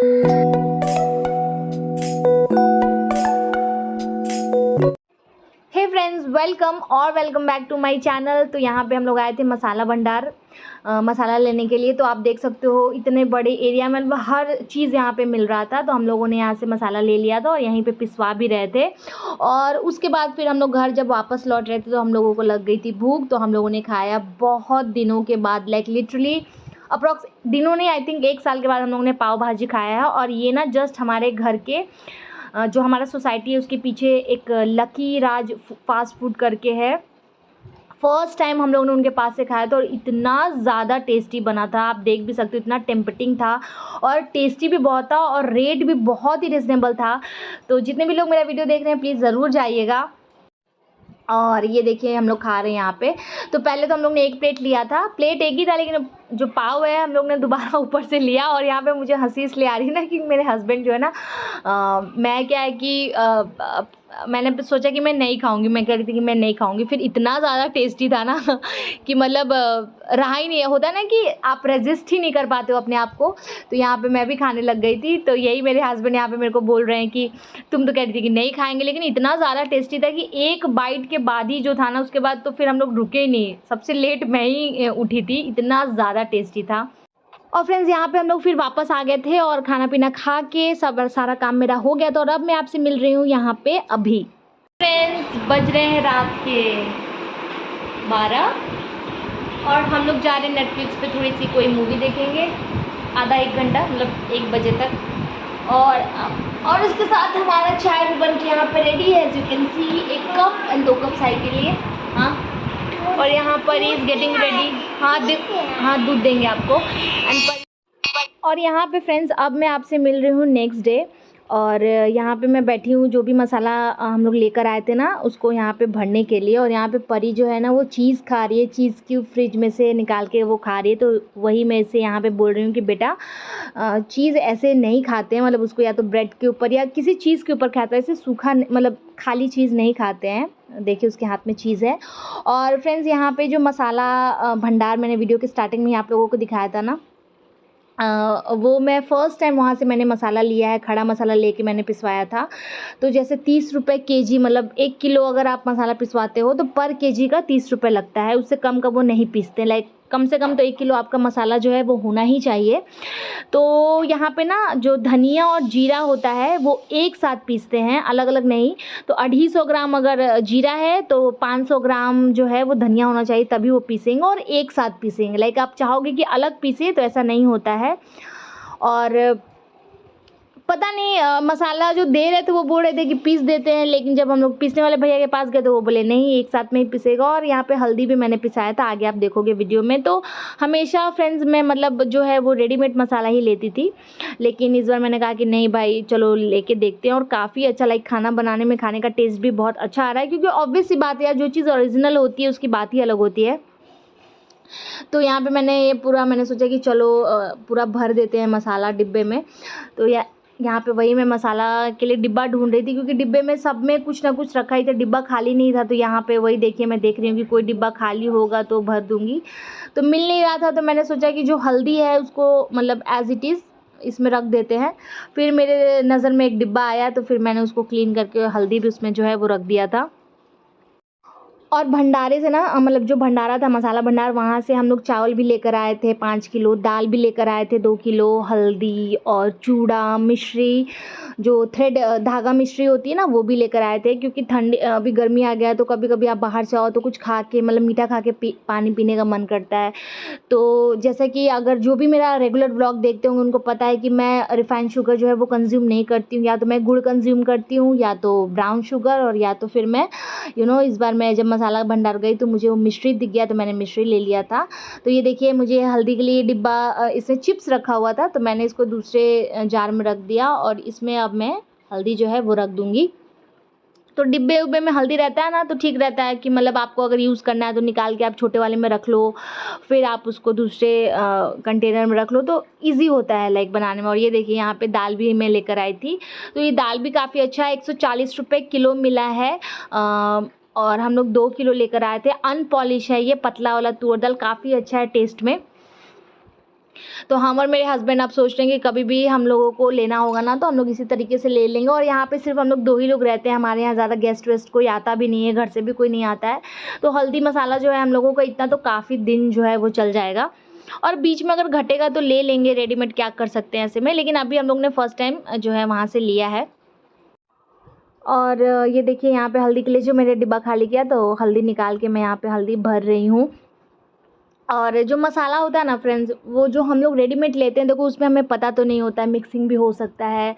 Hey friends, welcome back to my channel. तो यहाँ पे हम लोग आए थे मसाला भंडार मसाला लेने के लिए। तो आप देख सकते हो इतने बड़े एरिया में मतलब हर चीज़ यहाँ पे मिल रहा था। तो हम लोगों ने यहाँ से मसाला ले लिया था और यहीं पे पिसवा भी रहे थे। और उसके बाद फिर हम लोग घर जब वापस लौट रहे थे तो हम लोगों को लग गई थी भूख। तो हम लोगों ने खाया बहुत दिनों के बाद, लाइक लिटरली अप्रॉक्स दिनों नहीं, आई थिंक 1 साल के बाद हम लोगों ने पाव भाजी खाया है। और ये ना जस्ट हमारे घर के जो हमारा सोसाइटी है उसके पीछे एक लकी राज फास्ट फूड करके है। फर्स्ट टाइम हम लोगों ने उनके पास से खाया था और इतना ज़्यादा टेस्टी बना था, आप देख भी सकते हो, इतना टेम्पटिंग था और टेस्टी भी बहुत था और रेट भी बहुत ही रिजनेबल था। तो जितने भी लोग मेरा वीडियो देख रहे हैं प्लीज़ ज़रूर जाइएगा। और ये देखिए हम लोग खा रहे हैं यहाँ पे। तो पहले तो हम लोग ने एक प्लेट लिया था, प्लेट एक ही था, लेकिन जो पाव है हम लोग ने दोबारा ऊपर से लिया। और यहाँ पे मुझे हंसी इसलिए आ रही है ना कि मेरे हस्बैंड जो है ना मैं क्या है कि मैंने सोचा कि मैं नहीं खाऊंगी, मैं कह रही थी कि मैं नहीं खाऊंगी, फिर इतना ज़्यादा टेस्टी था ना कि मतलब रहा ही नहीं, होता ना कि आप रेजिस्ट ही नहीं कर पाते हो अपने आप को। तो यहाँ पे मैं भी खाने लग गई थी। तो यही मेरे हस्बैंड यहाँ पे मेरे को बोल रहे हैं कि तुम तो कह रही थी कि नहीं खाएंगे, लेकिन इतना ज़्यादा टेस्टी था कि एक बाइट के बाद ही जो था ना, उसके बाद तो फिर हम लोग रुके ही नहीं। सबसे लेट मैं ही उठी थी, इतना ज़्यादा टेस्टी था। और फ्रेंड्स यहाँ पे हम लोग फिर वापस आ गए थे और खाना पीना खा के सब सारा काम मेरा हो गया था। और अब मैं आपसे मिल रही हूँ यहाँ पे अभी। फ्रेंड्स बज रहे हैं रात के 12 और हम लोग जा रहे हैं नेटफ्लिक्स पे थोड़ी सी कोई मूवी देखेंगे, आधा 1 घंटा, मतलब 1 बजे तक। और उसके साथ हमारा चाय भी बन के यहाँ पे रेडी है, as you can see, 1 cup and 2 cup चाय के लिए। हाँ, और यहाँ पर इज गेटिंग रेडी। हाँ दूध देंगे आपको। और यहाँ पे फ्रेंड्स अब मैं आपसे मिल रही हूँ नेक्स्ट डे। और यहाँ पे मैं बैठी हूँ, जो भी मसाला हम लोग लेकर आए थे ना उसको यहाँ पे भरने के लिए। और यहाँ पे परी जो है ना वो चीज़ खा रही है, चीज़ क्यूब फ्रिज में से निकाल के वो खा रही है। तो वही मैं इसे यहाँ पे बोल रही हूँ कि बेटा चीज़ ऐसे नहीं खाते हैं, मतलब उसको या तो ब्रेड के ऊपर या किसी चीज़ के ऊपर खाता है, ऐसे सूखा मतलब खाली चीज़ नहीं खाते हैं। देखिए उसके हाथ में चीज़ है। और फ्रेंड्स यहाँ पे जो मसाला भंडार मैंने वीडियो के स्टार्टिंग में आप लोगों को दिखाया था ना, वो मैं फ़र्स्ट टाइम वहाँ से मैंने मसाला लिया है, खड़ा मसाला लेके मैंने पिसवाया था। तो जैसे 30 रुपये केजी, मतलब 1 किलो अगर आप मसाला पिसवाते हो तो पर केजी का 30 रुपये लगता है, उससे कम का वो नहीं पीसते। लाइक कम से कम तो 1 किलो आपका मसाला जो है वो होना ही चाहिए। तो यहाँ पे ना जो धनिया और जीरा होता है वो एक साथ पीसते हैं, अलग अलग नहीं। तो 250 ग्राम अगर जीरा है तो 500 ग्राम जो है वो धनिया होना चाहिए, तभी वो पीसेंगे और एक साथ पीसेंगे। लाइक आप चाहोगे कि अलग पीसे तो ऐसा नहीं होता है। और पता नहीं मसाला जो दे रहे थे वो बोल रहे थे कि पीस देते हैं, लेकिन जब हम लोग पीसने वाले भैया के पास गए तो वो बोले नहीं, एक साथ में ही पिसेगा। और यहाँ पे हल्दी भी मैंने पिसाया था, आगे आप देखोगे वीडियो में। तो हमेशा फ्रेंड्स मैं मतलब जो है वो रेडीमेड मसाला ही लेती थी, लेकिन इस बार मैंने कहा कि नहीं भाई चलो लेके देखते हैं। और काफ़ी अच्छा, लाइक खाना बनाने में खाने का टेस्ट भी बहुत अच्छा आ रहा है, क्योंकि ऑब्वियस सी बात है यार, जो चीज़ ओरिजिनल होती है उसकी बात ही अलग होती है। तो यहाँ पे मैंने सोचा कि चलो पूरा भर देते हैं मसाला डिब्बे में। तो यहाँ पे वही मैं मसाला के लिए डिब्बा ढूंढ रही थी, क्योंकि डिब्बे में सब में कुछ ना कुछ रखा ही था, डिब्बा खाली नहीं था। तो यहाँ पे वही देखिए मैं देख रही हूँ कि कोई डिब्बा खाली होगा तो भर दूँगी। तो मिल नहीं रहा था, तो मैंने सोचा कि जो हल्दी है उसको मतलब एज़ इट इज़ इसमें रख देते हैं। फिर मेरे नज़र में एक डिब्बा आया तो फिर मैंने उसको क्लीन करके हल्दी भी उसमें जो है वो रख दिया था। और भंडारे से ना मतलब जो भंडारा था मसाला भंडार, वहाँ से हम लोग चावल भी लेकर आए थे 5 किलो, दाल भी लेकर आए थे 2 किलो, हल्दी और चूड़ा, मिश्री, जो थ्रेड धागा मिश्री होती है ना वो भी लेकर आए थे। क्योंकि ठंड अभी गर्मी आ गया है तो कभी कभी आप बाहर से आओ तो कुछ खा के मतलब मीठा खा के पानी पीने का मन करता है। तो जैसा कि अगर जो भी मेरा रेगुलर व्लॉग देखते होंगे उनको पता है कि मैं रिफाइंड शुगर जो है वो कंज्यूम नहीं करती हूँ, या तो मैं गुड़ कंज्यूम करती हूँ या तो ब्राउन शुगर, और या तो फिर मैं इस बार मैं जब मसाला भंडार गई तो मुझे वो मिश्री दिख गया तो मैंने मिश्री ले लिया था। तो ये देखिए मुझे हल्दी के लिए डिब्बा इसमें चिप्स रखा हुआ था, तो मैंने इसको दूसरे जार में रख दिया और इसमें अब मैं हल्दी जो है वो रख दूँगी। तो डिब्बे उब्बे में हल्दी रहता है ना तो ठीक रहता है कि मतलब आपको अगर यूज़ करना है तो निकाल के आप छोटे वाले में रख लो, फिर आप उसको दूसरे कंटेनर में रख लो, तो इजी होता है लाइक बनाने में। और ये देखिए यहाँ पे दाल भी मैं लेकर आई थी, तो ये दाल भी काफ़ी अच्छा है, 140 रुपये किलो मिला है। और हम लोग 2 किलो लेकर आए थे, अनपॉलिश है ये, पतला वाला तूर दाल, काफ़ी अच्छा है टेस्ट में। तो हम और मेरे हस्बैंड अब सोच रहे हैं कि कभी भी हम लोगों को लेना होगा ना तो हम लोग इसी तरीके से ले लेंगे। और यहाँ पे सिर्फ हम लोग 2 ही लोग रहते हैं, हमारे यहाँ ज़्यादा गेस्ट वेस्ट कोई आता भी नहीं है, घर से भी कोई नहीं आता है। तो हल्दी मसाला जो है हम लोगों का इतना तो काफ़ी दिन जो है वो चल जाएगा। और बीच में अगर घटेगा तो ले लेंगे रेडीमेड, क्या कर सकते हैं ऐसे में। लेकिन अभी हम लोग ने फर्स्ट टाइम जो है वहाँ से लिया है। और ये देखिए यहाँ पे हल्दी के लिए जो मैंने डिब्बा खाली किया, तो हल्दी निकाल के मैं यहाँ पे हल्दी भर रही हूँ। और जो मसाला होता है ना फ्रेंड्स, वो जो हम लोग रेडीमेड लेते हैं, देखो उसमें हमें पता तो नहीं होता है, मिक्सिंग भी हो सकता है।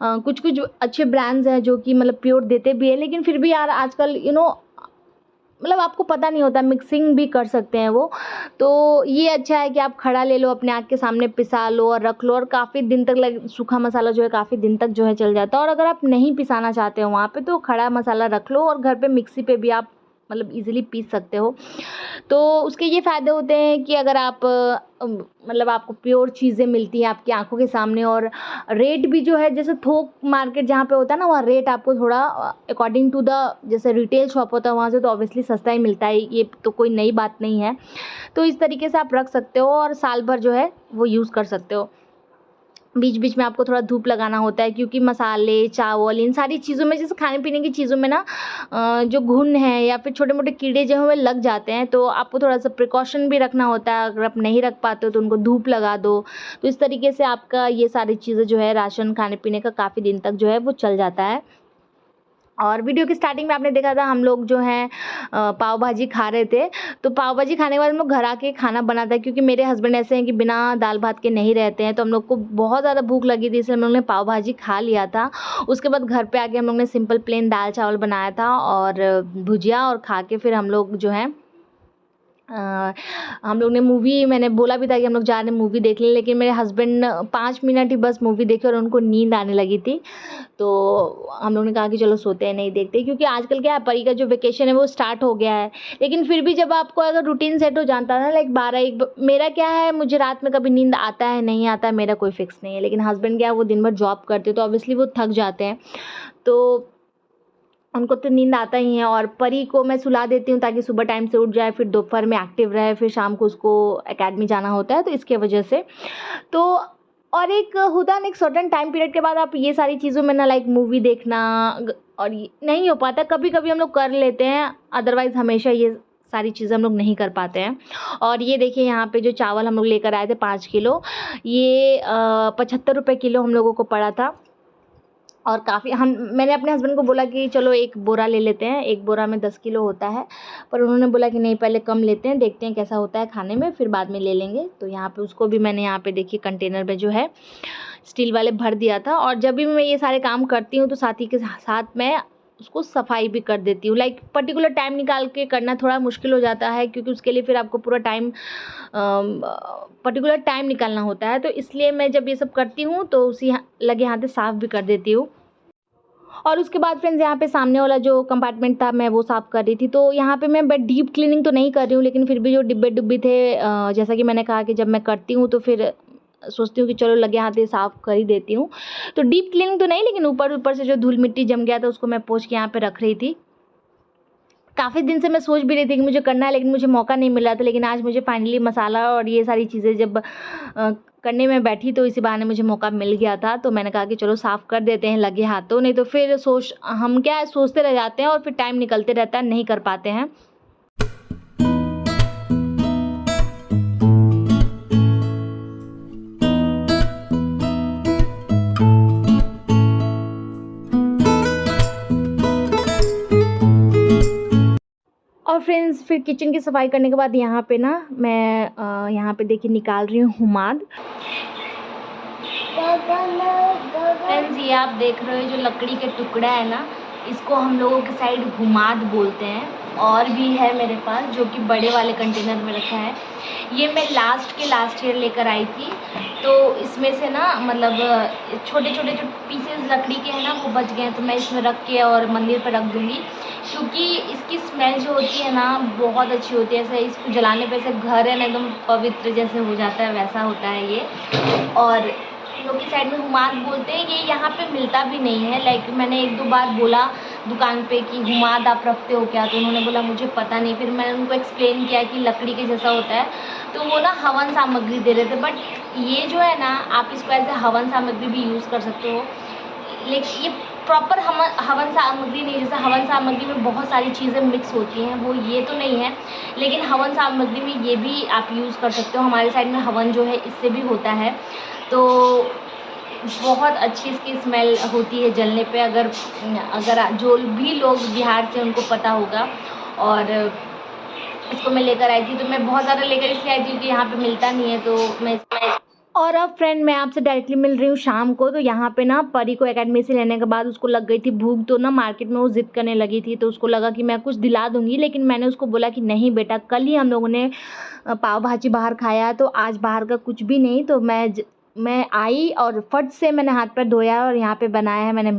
कुछ कुछ अच्छे ब्रांड्स हैं जो कि मतलब प्योर देते भी है, लेकिन फिर भी यार आजकल मतलब आपको पता नहीं होता, मिक्सिंग भी कर सकते हैं वो। तो ये अच्छा है कि आप खड़ा ले लो, अपने आँख के सामने पिसा लो और रख लो, और काफ़ी दिन तक सूखा मसाला जो है काफ़ी दिन तक जो है चल जाता है। और अगर आप नहीं पिसाना चाहते हो वहाँ पे, तो खड़ा मसाला रख लो और घर पे मिक्सी पे भी आप मतलब ईज़िली पीस सकते हो। तो उसके ये फ़ायदे होते हैं कि अगर आप मतलब आपको प्योर चीज़ें मिलती हैं आपकी आँखों के सामने, और रेट भी जो है जैसे थोक मार्केट जहाँ पे होता है ना, वहाँ रेट आपको थोड़ा अकॉर्डिंग टू द जैसे रिटेल शॉप होता है वहाँ से तो ऑब्वियसली सस्ता ही मिलता है, ये तो कोई नई बात नहीं है। तो इस तरीके से आप रख सकते हो और साल भर जो है वो यूज़ कर सकते हो। बीच बीच में आपको थोड़ा धूप लगाना होता है, क्योंकि मसाले, चावल, इन सारी चीज़ों में, जैसे खाने पीने की चीज़ों में ना जो घुन है या फिर छोटे मोटे कीड़े जो हैं वो लग जाते हैं। तो आपको थोड़ा सा प्रिकॉशन भी रखना होता है। अगर आप नहीं रख पाते हो तो उनको धूप लगा दो। तो इस तरीके से आपका ये सारी चीज़ें जो है राशन खाने पीने का काफ़ी दिन तक जो है वो चल जाता है। और वीडियो की स्टार्टिंग में आपने देखा था हम लोग जो हैं पाव भाजी खा रहे थे। तो पाव भाजी खाने के बाद हम लोग घर आके खाना बनाता है, क्योंकि मेरे हस्बैंड ऐसे हैं कि बिना दाल भात के नहीं रहते हैं। तो हम लोग को बहुत ज़्यादा भूख लगी थी, इसलिए हम लोग ने पाव भाजी खा लिया था। उसके बाद घर पे आके हम लोग ने सिंपल प्लेन दाल चावल बनाया था और भुजिया, और खा के फिर हम लोग जो है हम लोग ने मूवी, मैंने बोला भी था कि हम लोग जा रहे हैं मूवी देखने, लेकिन मेरे हस्बैंड 5 मिनट ही बस मूवी देखे और उनको नींद आने लगी थी। तो हम लोग ने कहा कि चलो सोते हैं, नहीं देखते, क्योंकि आजकल क्या है, परी का जो वेकेशन है वो स्टार्ट हो गया है। लेकिन फिर भी जब आपको अगर रूटीन सेट हो जाता है ना, लाइक 12-1, मेरा क्या है, मुझे रात में कभी नींद आता है नहीं आता है, मेरा कोई फिक्स नहीं है। लेकिन हस्बैंड क्या है, वो दिन भर जॉब करते हैं तो ऑब्वियसली वो थक जाते हैं, तो उनको तो नींद आता ही है। और परी को मैं सुला देती हूँ ताकि सुबह टाइम से उठ जाए, फिर दोपहर में एक्टिव रहे, फिर शाम को उसको एकेडमी जाना होता है, तो इसके वजह से। तो और एक होता है ना, एक सर्टेन टाइम पीरियड के बाद आप ये सारी चीज़ों में ना, लाइक मूवी देखना और ये नहीं हो पाता। कभी कभी हम लोग कर लेते हैं, अदरवाइज़ हमेशा ये सारी चीज़ें हम लोग नहीं कर पाते हैं। और ये देखिए यहाँ पे जो चावल हम लोग लेकर आए थे 5 किलो, ये 75 रुपये किलो हम लोगों को पड़ा था। और काफ़ी मैंने अपने हस्बैंड को बोला कि चलो एक बोरा ले लेते हैं, एक बोरा में 10 किलो होता है। पर उन्होंने बोला कि नहीं, पहले कम लेते हैं, देखते हैं कैसा होता है खाने में, फिर बाद में ले लेंगे। तो यहाँ पे उसको भी मैंने यहाँ पे देखिए कंटेनर में जो है स्टील वाले भर दिया था। और जब भी मैं ये सारे काम करती हूँ तो साथ ही के साथ मैं उसको सफाई भी कर देती हूँ। लाइक पर्टिकुलर टाइम निकाल के करना थोड़ा मुश्किल हो जाता है, क्योंकि उसके लिए फिर आपको पूरा टाइम पर्टिकुलर टाइम निकालना होता है। तो इसलिए मैं जब ये सब करती हूँ तो उसी लगे हाथ से साफ़ भी कर देती हूँ। और उसके बाद फ्रेंड्स यहाँ पे सामने वाला जो कंपार्टमेंट था मैं वो साफ़ कर रही थी। तो यहाँ पे मैं डीप क्लीनिंग तो नहीं कर रही हूँ, लेकिन फिर भी जो डिब्बे डुब्बी थे, जैसा कि मैंने कहा कि जब मैं करती हूँ तो फिर सोचती हूँ कि चलो लगे हाथ से साफ़ कर ही देती हूँ। तो डीप क्लीनिंग तो नहीं, लेकिन ऊपर ऊपर से जो धूल मिट्टी जम गया था उसको मैं पोंछ के यहाँ पे रख रही थी। काफ़ी दिन से मैं सोच भी रही थी कि मुझे करना है, लेकिन मुझे मौका नहीं मिल रहा था। लेकिन आज मुझे फाइनली मसाला और ये सारी चीज़ें जब करने में बैठी तो इसी बहाने मुझे मौका मिल गया था। तो मैंने कहा कि चलो साफ़ कर देते हैं लगे हाथों, नहीं तो फिर हम क्या है, सोचते रह जाते हैं और फिर टाइम निकलते रहता है, नहीं कर पाते हैं। और फ्रेंड्स फिर किचन की सफाई करने के बाद यहाँ पे ना मैं यहाँ पे देखिए निकाल रही हूँ हुमाद। फ्रेंड्स ये आप देख रहे हो, जो लकड़ी के टुकड़ा है ना, इसको हम लोगों के साइड हुमाद बोलते हैं। और भी है मेरे पास जो कि बड़े वाले कंटेनर में रखा है। ये मैं लास्ट ईयर लेकर आई थी। तो इसमें से ना मतलब छोटे छोटे जो पीसेस लकड़ी के हैं ना वो बच गए हैं, तो मैं इसमें रख के और मंदिर पर रख दूँगी, क्योंकि इसकी स्मेल जो होती है ना बहुत अच्छी होती है। ऐसे इसको जलाने पे ऐसे घर है ना एकदम पवित्र जैसे हो जाता है, वैसा होता है ये। और लोग की साइड में हुमाद बोलते हैं। ये यहाँ पे मिलता भी नहीं है। लाइक मैंने 1-2 बार बोला दुकान पे कि हुमाद आप रखते हो क्या? तो उन्होंने बोला मुझे पता नहीं। फिर मैंने उनको एक्सप्लेन किया कि लकड़ी के जैसा होता है, तो वो ना हवन सामग्री दे रहे थे। बट ये जो है ना, आप इसको एज ए हवन सामग्री भी यूज़ कर सकते हो, लेकिन ये प्रॉपर हवन सामग्री नहीं। जैसे हवन सामग्री में बहुत सारी चीज़ें मिक्स होती हैं, वो ये तो नहीं है, लेकिन हवन सामग्री में ये भी आप यूज़ कर सकते हो। हमारे साइड में हवन जो है इससे भी होता है, तो बहुत अच्छी इसकी स्मेल होती है जलने पे। अगर जो भी लोग बिहार से उनको पता होगा। और इसको मैं लेकर आई थी, तो मैं बहुत ज़्यादा लेकर इसलिए आई थी क्योंकि यहाँ पे मिलता नहीं है, तो मैं और अब फ्रेंड मैं आपसे डायरेक्टली मिल रही हूँ शाम को। तो यहाँ पे ना परी को एकेडमी से लेने के बाद उसको लग गई थी भूख, तो ना मार्केट में वो ज़िद करने लगी थी। तो उसको लगा कि मैं कुछ दिला दूँगी, लेकिन मैंने उसको बोला कि नहीं बेटा, कल ही हम लोगों ने पाव भाजी बाहर खाया है, तो आज बाहर का कुछ भी नहीं। तो मैं आई और फट से मैंने हाथ पैर धोया और यहाँ पे बनाया है मैंने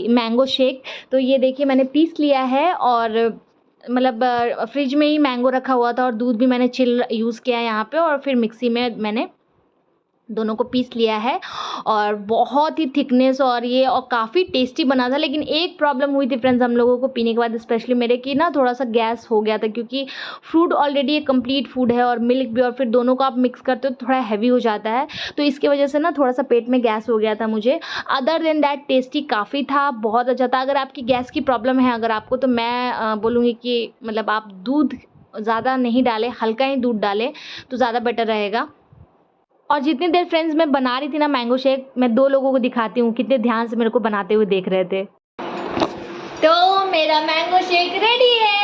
मैंगो शेक। तो ये देखिए मैंने पीस लिया है, और मतलब फ्रिज में ही मैंगो रखा हुआ था, और दूध भी मैंने चिल यूज़ किया है यहाँ पे, और फिर मिक्सी में मैंने दोनों को पीस लिया है। और बहुत ही थिकनेस और ये और काफ़ी टेस्टी बना था। लेकिन एक प्रॉब्लम हुई थी फ्रेंड्स हम लोगों को पीने के बाद, स्पेशली मेरे, कि ना थोड़ा सा गैस हो गया था, क्योंकि फ्रूट ऑलरेडी एक कंप्लीट फूड है और मिल्क भी, और फिर दोनों को आप मिक्स करते हो तो थोड़ा हैवी हो जाता है। तो इसकी वजह से ना थोड़ा सा पेट में गैस हो गया था मुझे। अदर देन दैट टेस्टी काफ़ी था, बहुत अच्छा था। अगर आपकी गैस की प्रॉब्लम है अगर आपको, तो मैं बोलूँगी कि मतलब आप दूध ज़्यादा नहीं डालें, हल्का ही दूध डालें तो ज़्यादा बेटर रहेगा। और जितनी देर फ्रेंड्स मैं बना रही थी ना मैंगो शेक, मैं 2 लोगों को दिखाती हूँ कितने ध्यान से मेरे को बनाते हुए देख रहे थे। तो मेरा मैंगो शेक रेडी है।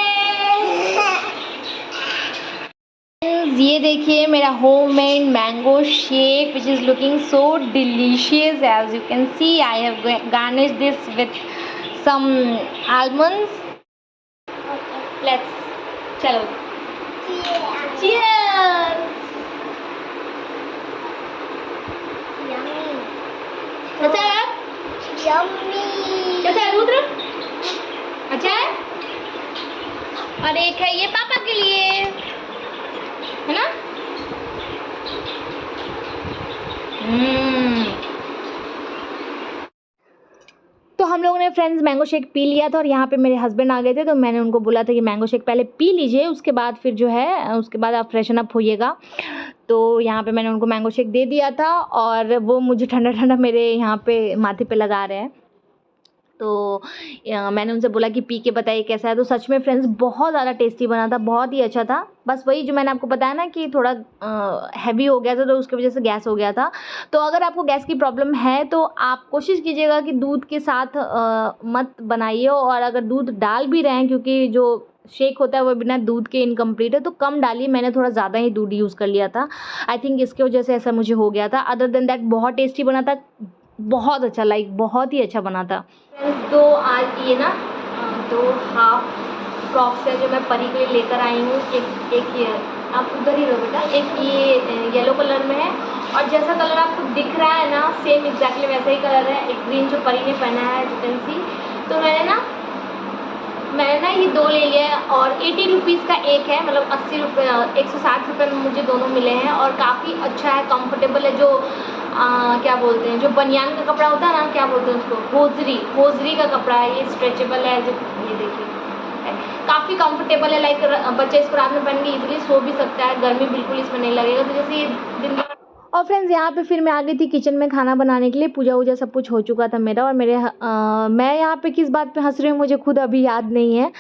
ये देखिए मेरा homemade mango shake which is looking so delicious. As you can see I have garnish this with some almonds. Let's चलो चीयर्स। कैसा है? कैसा है रुद्र? अच्छा है? और एक है ये पापा के लिए, है ना? तो हम लोगों ने फ्रेंड्स मैंगो शेक पी लिया था, और यहाँ पे मेरे हस्बैंड आ गए थे, तो मैंने उनको बोला था कि मैंगो शेक पहले पी लीजिए, उसके बाद फिर जो है उसके बाद आप फ्रेशन अप होइएगा। तो यहाँ पे मैंने उनको मैंगो शेक दे दिया था, और वो मुझे ठंडा ठंडा मेरे यहाँ पे माथे पे लगा रहे हैं। तो मैंने उनसे बोला कि पी के बताइए कैसा है। तो सच में फ्रेंड्स बहुत ज़्यादा टेस्टी बना था, बहुत ही अच्छा था। बस वही जो मैंने आपको बताया ना कि थोड़ा हैवी हो गया था, तो उसकी वजह से गैस हो गया था। तो अगर आपको गैस की प्रॉब्लम है तो आप कोशिश कीजिएगा कि दूध के साथ मत बनाइए, और अगर दूध डाल भी रहे हैं, क्योंकि जो शेक होता है वो बिना दूध के इनकम्प्लीट है, तो कम डालिए। मैंने थोड़ा ज़्यादा ही दूध यूज़ कर लिया था, आई थिंक इसकी वजह से ऐसा मुझे हो गया था। अदर देन दैट बहुत टेस्टी बना था, बहुत अच्छा, लाइक बहुत ही अच्छा बना था फ्रेंड्स। तो आज ये ना 2 हाफ फ्रॉक्स है जो मैं परी के लिए लेकर आई हूँ। एक ये आप उधर ही रहो बेटा, एक ये येलो कलर में है, और जैसा कलर आपको दिख रहा है ना सेम एग्जैक्टली वैसा ही कलर है एक ग्रीन जो परी ने पहना है, यू कैन सी। तो मैंने ना ये 2 ले लिया है, और 80 रुपीज़ का एक है, मतलब 80 रुपये 160 रुपये में मुझे दोनों मिले हैं, और काफ़ी अच्छा है, कंफर्टेबल है। जो क्या बोलते हैं, जो बनियान का कपड़ा होता है ना, क्या बोलते हैं उसको, होजरी का कपड़ा है, ये स्ट्रेचेबल है। ये देखिए काफ़ी कंफर्टेबल है, लाइक बच्चे इसको रात में पहन के इजीली सो भी सकता है, गर्मी बिल्कुल इसमें नहीं लगेगा। तो जैसे ये दिन भर। और फ्रेंड्स यहाँ पे फिर मैं आ गई थी किचन में खाना बनाने के लिए। पूजा वूजा सब कुछ हो चुका था मेरा, और मैं यहाँ पे किस बात पे हंस रही हूँ मुझे खुद अभी याद नहीं है।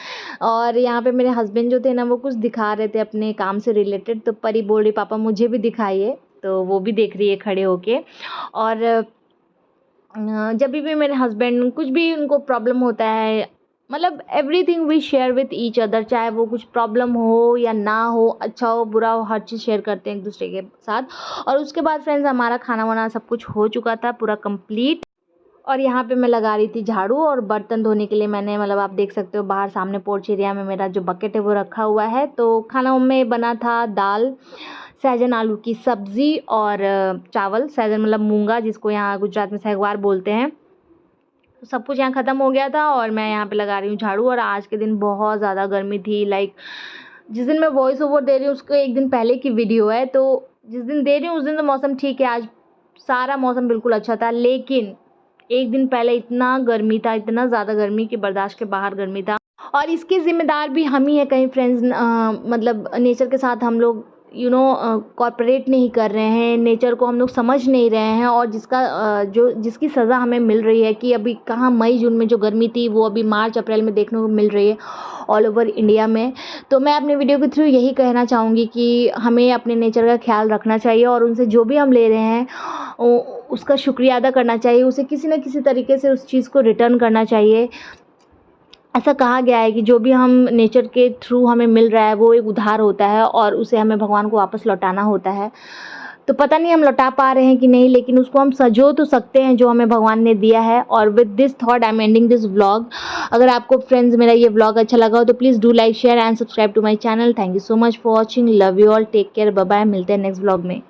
और यहाँ पे मेरे हस्बैंड जो थे ना वो कुछ दिखा रहे थे अपने काम से रिलेटेड, तो परी बोल रही पापा मुझे भी दिखाइए, तो वो भी देख रही है खड़े होके। और जब भी मेरे हस्बैंड कुछ भी उनको प्रॉब्लम होता है, मतलब everything we share with each other, चाहे वो कुछ प्रॉब्लम हो या ना हो, अच्छा हो बुरा हो, हर चीज़ शेयर करते हैं एक दूसरे के साथ। और उसके बाद फ्रेंड्स हमारा खाना वाना सब कुछ हो चुका था पूरा कंप्लीट। और यहाँ पे मैं लगा रही थी झाड़ू, और बर्तन धोने के लिए मैंने, मतलब आप देख सकते हो बाहर सामने पोर्च एरिया में मेरा जो बकेट है वो रखा हुआ है। तो खाना में बना था दाल, सहजन आलू की सब्ज़ी, और चावल। सहजन मतलब मूंगा, जिसको यहाँ गुजरात में सहगवार बोलते हैं। तो सब कुछ यहाँ ख़त्म हो गया था, और मैं यहाँ पे लगा रही हूँ झाड़ू। और आज के दिन बहुत ज़्यादा गर्मी थी, लाइक जिस दिन मैं वॉइस ओवर दे रही हूँ उसको एक दिन पहले की वीडियो है। तो जिस दिन दे रही हूँ उस दिन तो मौसम ठीक है, आज सारा मौसम बिल्कुल अच्छा था, लेकिन एक दिन पहले इतना गर्मी था, इतना ज़्यादा गर्मी कि बर्दाश्त के बाहर गर्मी था। और इसके ज़िम्मेदार भी हम ही हैं कहीं फ्रेंड्स। मतलब नेचर के साथ हम लोग कोऑपरेट नहीं कर रहे हैं, नेचर को हम लोग समझ नहीं रहे हैं। और जिसकी सज़ा हमें मिल रही है कि अभी कहाँ मई जून में जो गर्मी थी वो अभी मार्च अप्रैल में देखने को मिल रही है ऑल ओवर इंडिया में। तो मैं अपने वीडियो के थ्रू यही कहना चाहूँगी कि हमें अपने नेचर का ख्याल रखना चाहिए और उनसे जो भी हम ले रहे हैं उसका शुक्रिया अदा करना चाहिए, उसे किसी न किसी तरीके से उस चीज़ को रिटर्न करना चाहिए। ऐसा कहा गया है कि जो भी हम नेचर के थ्रू हमें मिल रहा है वो एक उधार होता है और उसे हमें भगवान को वापस लौटाना होता है। तो पता नहीं हम लौटा पा रहे हैं कि नहीं, लेकिन उसको हम सजो तो सकते हैं जो हमें भगवान ने दिया है। और with this thought I am ending this vlog. अगर आपको फ्रेंड्स मेरा ये व्लॉग अच्छा लगा हो तो please do like share and subscribe to my channel. Thank you so much for watching. Love you all, take care, bye bye. मिलते हैं नेक्स्ट व्लॉग में।